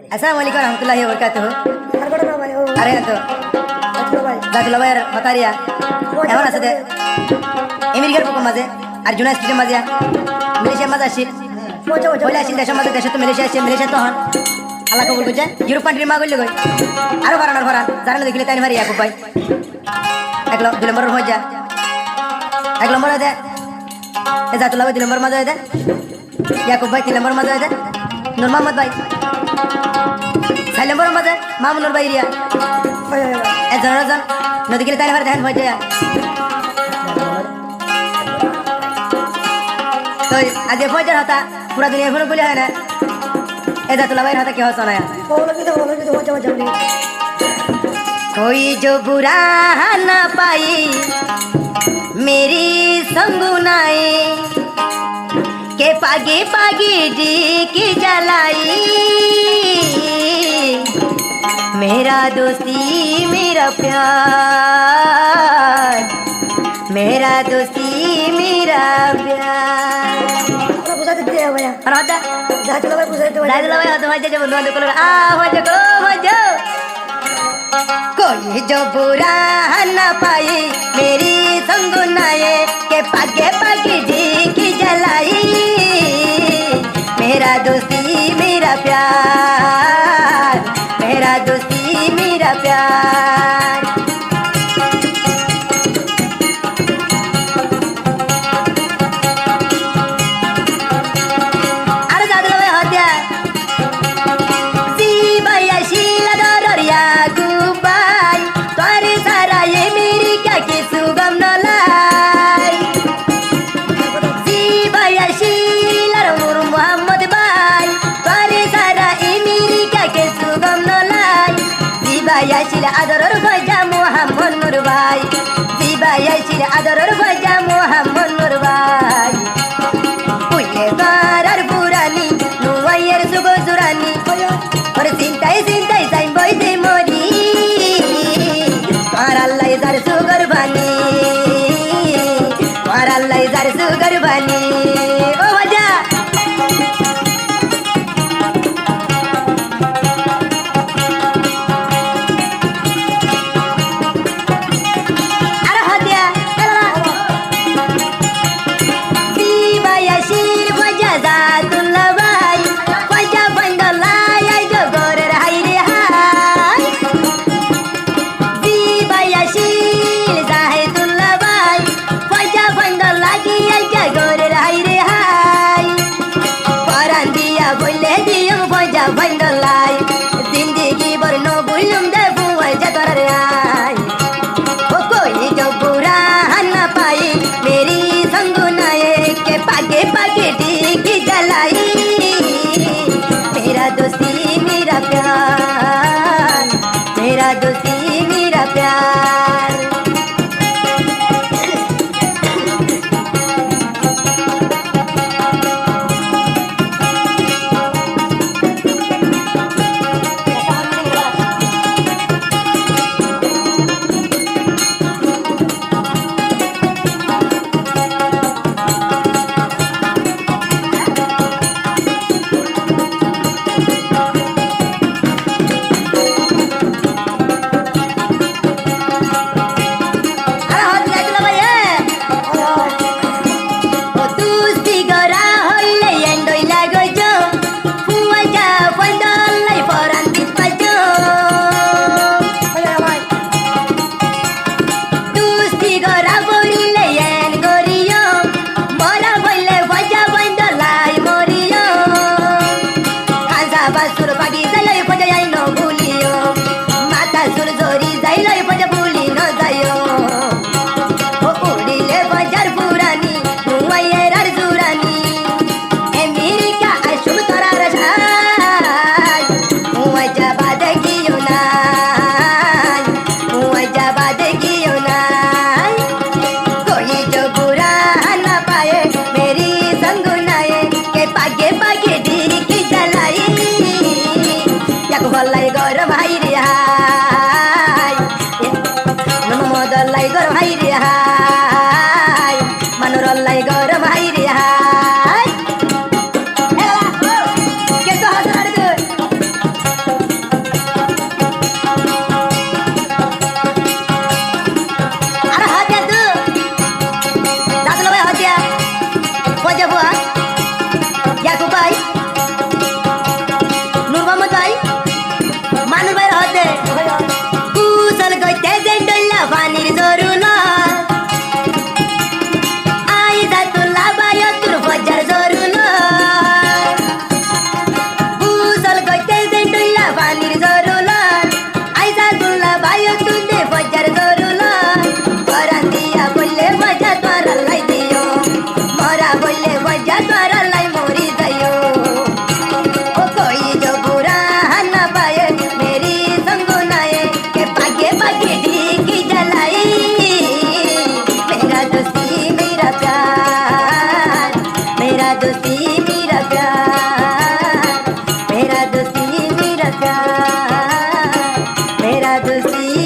Assalamualaikum warahmatullahi wabarakatuh. আর বড় না ভাই ও আরে তো আচ্ছা ভাই জাতুল্লাহ ভাইয়ের মাতারিয়া এমন আছে যে আমেরিকার বুকের মাঝে আর যুনাইটেডের মাঝে মালয়েশিয়ার মাঝে আসি পৌঁছা পৌঁছা বলে আসি দেশের মাঝে দেশে তো মালয়েশিয়া আসছে মালয়েশিয়া তখন আল্লাহ কবুল করছে ইউরোপ কান্ট্রির মা করলে কই আরো ভাড়ানোর ভাড়া যারা দেখিলে তাই মারি ইয়াকুব ভাই এক দুই নম্বরের হয়ে যা এক নম্বর হয়ে দে জাতুল্লাহ ভাই দুই নম্বর মাঝে হয়ে দে ইয়াকুব ভাই তিন নম্বর মাঝে হয়ে দে নূর মোহাম্মদ ভাই চার নম্বরের মাঝে মামুনুর ভাই রিয়া ভাই ভাই একজন নদী গেলে তাই দেখেন হয়ে যায় তো আজ ফৌজের হতা পুরা দুনিয়া ঘুরে বলে হয় না এ জাতুল্লাহ ভাইয়ের হতা কি হচ্ছে না বলো কি পৌঁছা পৌঁছা कोई जो बुरा न पाए मेरी संगुनाए के पागे पागे जी की जलाई मेरा दोस्ती मेरा प्यार मेरा दोस्ती मेरा प्यार বুঝাতে দিতে ভাইয়া और होता জাতুল্লাহ ভাই বুঝাতে ভাই दादला भाई होता भाई जब बंधु को आ हो जाओ कोई जो बुरा न पाए मेरी संगुनाए के पागे पागे जी की जलाई मेरा दोस्ती मेरा प्यार मेरा दोस्ती मेरा प्यार अरे दादला भाई होत्या सी भैया शीला दरिया गुबाई तोरे सारा ये मेरी क्या के सुगम न लाई सी भैया शीला नूर मोहम्मद भाई तोरे सारा ये मेरी क्या के सुगम न लाई सी भैया शीला आदरर भजा मोहम्मद नूर भाई सी भैया शीला आदरर भजा मोहम्मद नूर भाई पुले बारार पुरानी नुवायर सुगो सुरानी और चिंताई चिंताई साइन बइते मरी मार अल्लाह जार सुगर बानी मार अल्लाह जार सुगर बानी ओ वजा अरे हदिया चला सी बाया शीर वजा जातुल्लाह भाई वजा बंदलाई आई जो गोर हाय रे हाय सी बाया शीर जाहिदुल्लाह भाई वजा बंदलाई आई जो गोर हाय रे हाय परान दिया बोले दियो वजा बंदलाई जिंदगी भर नो भूलूं दे बुआ जतर आई ओ कोई जो बुरा न पाए मेरी संगुनाए के पागे पागे डी जलाई मेरा दोस्ती मेरा प्यार मेरा दोस्ती मेरा प्यार अरे हाथ जातुल्लाह भाई ओ तुस्ती गरा होइले एंडोइ लागो जो फुवा जा फंदलाई परान दिपाजो ভাই तुस्ती गरा बोलिले एन गोरियो मरा बोले वजा फंदलाई मोरियो खाजा बासुर पागी जाइलै पजा आई न भूलियो माथा सुर जोरी जाइलै पजा भूली न जायो ओ उड़िले बाजार पुरानी नुवायर আর জুরানি আমেরিকা আসুম তোরা রাজাই মুই যাবা দেখিও নাই মুই যাবা দেখিও নাই कोई जो बुरा न पाए मेरी संगुनाए के पागे पागे डी की जलाई याक गल्लाई गर भाइ रे हाय नमोद लाई गर भाइ रे हाय मानुर लाई गर भाइ रे हाय के तो हसर দোস্তি